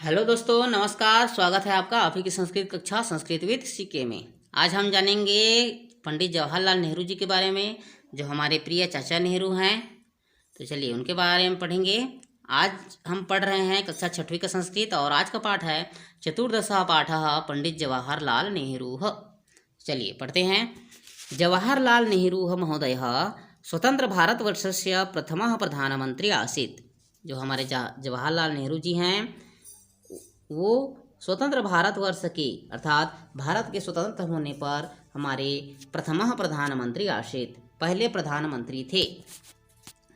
Hello दोस्तों, नमस्कार। स्वागत है आपका आप ही की संस्कृत कक्षा संस्कृत विद सीके में। आज हम जानेंगे पंडित जवाहरलाल नेहरू जी के बारे में, जो हमारे प्रिय चाचा नेहरू हैं। तो चलिए उनके बारे में पढ़ेंगे। आज हम पढ़ रहे हैं कक्षा 6वीं का संस्कृत और आज का पाठ है चतुर्दशः पाठः पंडित जवाहरलाल नेहरू। चलिए पढ़ते हैं। जवाहरलाल नेहरू महोदयः स्वतंत्र भारतवर्षस्य प्रथमः प्रधानमंत्री आसीत्। जो हमारे जवाहरलाल नेहरू जी हैं वो स्वतंत्र भारतवर्ष के अर्थात भारत के स्वतंत्र होने पर हमारे प्रथम प्रधानमंत्री आसीत्, पहले प्रधानमंत्री थे।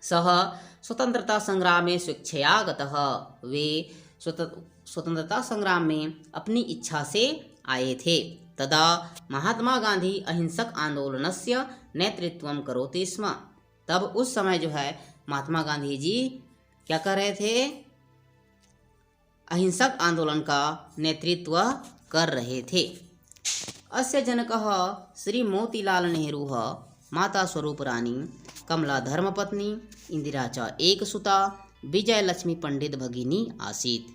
सह स्वतंत्रता संग्राम में स्वेच्छया गतः, वे स्वतंत्रता संग्राम में अपनी इच्छा से आए थे। तदा महात्मा गांधी अहिंसक आंदोलनस्य नेतृत्वं करोति स्म। तब उस समय जो है महात्मा गांधी जी क्या कर रहे थे? अहिंसक आंदोलन का नेतृत्व कर रहे थे। अस्य जनकः श्री मोतीलाल नेहरू माता स्वरूप रानी कमला धर्मपत्नी इंदिरा च एक सुता विजयलक्ष्मी पंडित भगिनी आसीत्।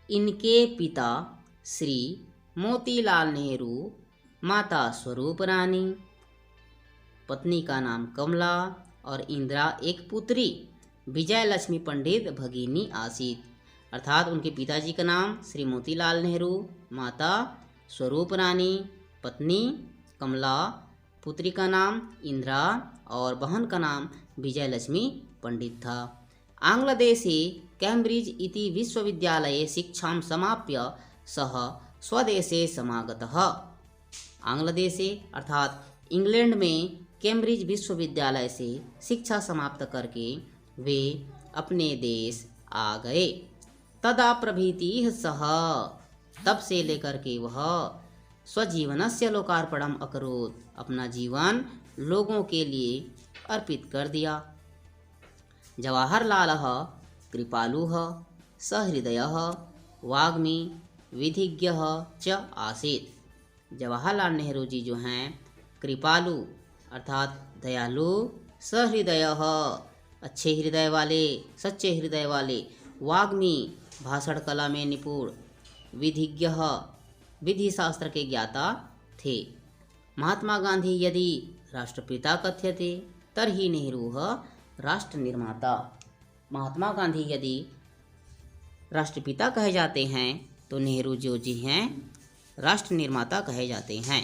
इनके पिता श्री मोतीलाल नेहरू, माता स्वरूप रानी, पत्नी का नाम कमला और इंदिरा एक पुत्री विजयलक्ष्मी पंडित भगिनी आसीत्। अर्थात उनके पिताजी का नाम श्री मोतीलाल नेहरू, माता स्वरूप रानी, पत्नी कमला, पुत्री का नाम इंदिरा और बहन का नाम विजयलक्ष्मी पंडित था। आंग्लदेशे कैम्ब्रिज इति विश्वविद्यालये शिक्षां समाप्य सः स्वदेशे समागतः। आंग्लदेशे अर्थात इंग्लैंड में कैम्ब्रिज विश्वविद्यालय से शिक्षा समाप्त करके वे अपने देश आ गए। तदा प्रभृतिः सः, तब से लेकर के वह स्वजीवनस्य लोकार्पणम् अकरोत्, अपना जीवन लोगों के लिए अर्पित कर दिया। जवाहरलालः कृपालुः सहृदयः वाग्मी विधिज्ञः च आसीत्। जवाहरलाल नेहरू जी जो हैं कृपालु अर्थात दयालु, सहृदयः अच्छे हृदय वाले, सच्चे हृदय वाले, वाग्मी भाषण कला में निपुण, विधिज्ञ विधि शास्त्र के ज्ञाता थे। महात्मा गांधी यदि राष्ट्रपिता कथ्यते तर्हि नेहरू राष्ट्र निर्माता। महात्मा गांधी यदि राष्ट्रपिता कहे जाते हैं तो नेहरू जी हैं राष्ट्र निर्माता कहे जाते हैं।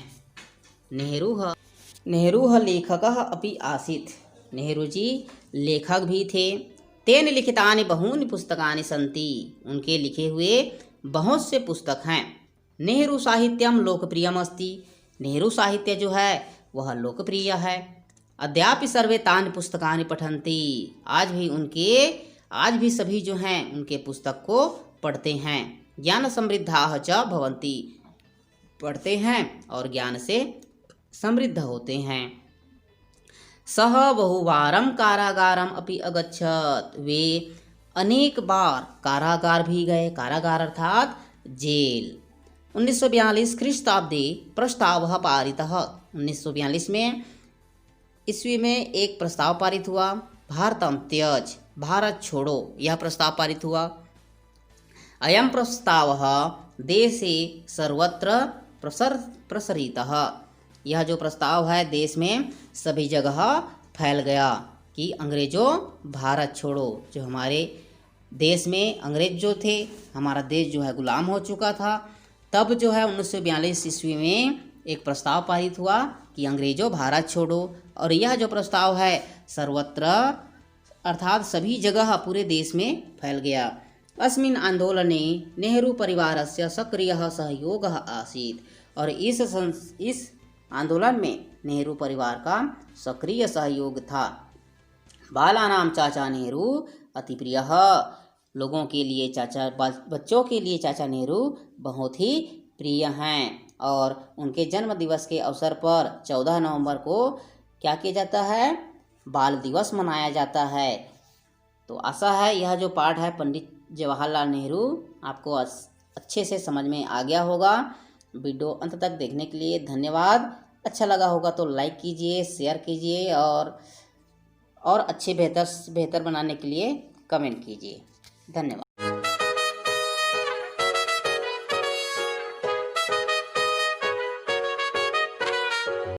नेहरू लेखकः अपि आसीत्। नेहरू जी लेखक भी थे। तेन लिखितानि बहूनि पुस्तकानि सन्ति। उनके लिखे हुए बहुत से पुस्तक हैं। नेहरू साहित्यम लोकप्रियम अस्ति। नेहरू साहित्य जो है वह लोकप्रिय है। अद्यापि सर्वे तानि पुस्तकानि पठन्ति। आज भी सभी जो हैं उनके पुस्तक को पढ़ते हैं। ज्ञान समृद्धाः च भवन्ति, पढ़ते हैं और ज्ञान से समृद्ध होते हैं। सह बहुवारम कारागारम अपि अगच्छत। वे अनेक बार कारागार भी गए। कारागार अर्थात जेल। 1942 ख्रीष्टाब्दे प्रस्तावः पारितः। 1942 में ईस्वी में एक प्रस्ताव पारित हुआ, भारतम त्यज, भारत छोड़ो, यह प्रस्ताव पारित हुआ। अयं प्रस्तावः देशे सर्वत्र प्रसरितः। यह जो प्रस्ताव है देश में सभी जगह फैल गया कि अंग्रेजों भारत छोड़ो। जो हमारे देश में अंग्रेज जो थे, हमारा देश जो है गुलाम हो चुका था। तब जो है 1942 ईस्वी में एक प्रस्ताव पारित हुआ कि अंग्रेजों भारत छोड़ो, और यह जो प्रस्ताव है सर्वत्र अर्थात सभी जगह पूरे देश में फैल गया। अस्मिन् आंदोलने नेहरू परिवारस्य सक्रियः सहयोगः आसीत्। और इस आंदोलन में नेहरू परिवार का सक्रिय सहयोग था। बालानाम चाचा नेहरू अति प्रियः। लोगों के लिए चाचा, बच्चों के लिए चाचा नेहरू बहुत ही प्रिय हैं। और उनके जन्म दिवस के अवसर पर 14 नवंबर को क्या किया जाता है? बाल दिवस मनाया जाता है। तो आशा है यह जो पाठ है पंडित जवाहरलाल नेहरू आपको अच्छे से समझ में आ गया होगा। वीडियो अंत तक देखने के लिए धन्यवाद। अच्छा लगा होगा तो लाइक कीजिए, शेयर कीजिए और अच्छे बेहतर बनाने के लिए कमेंट कीजिए। धन्यवाद।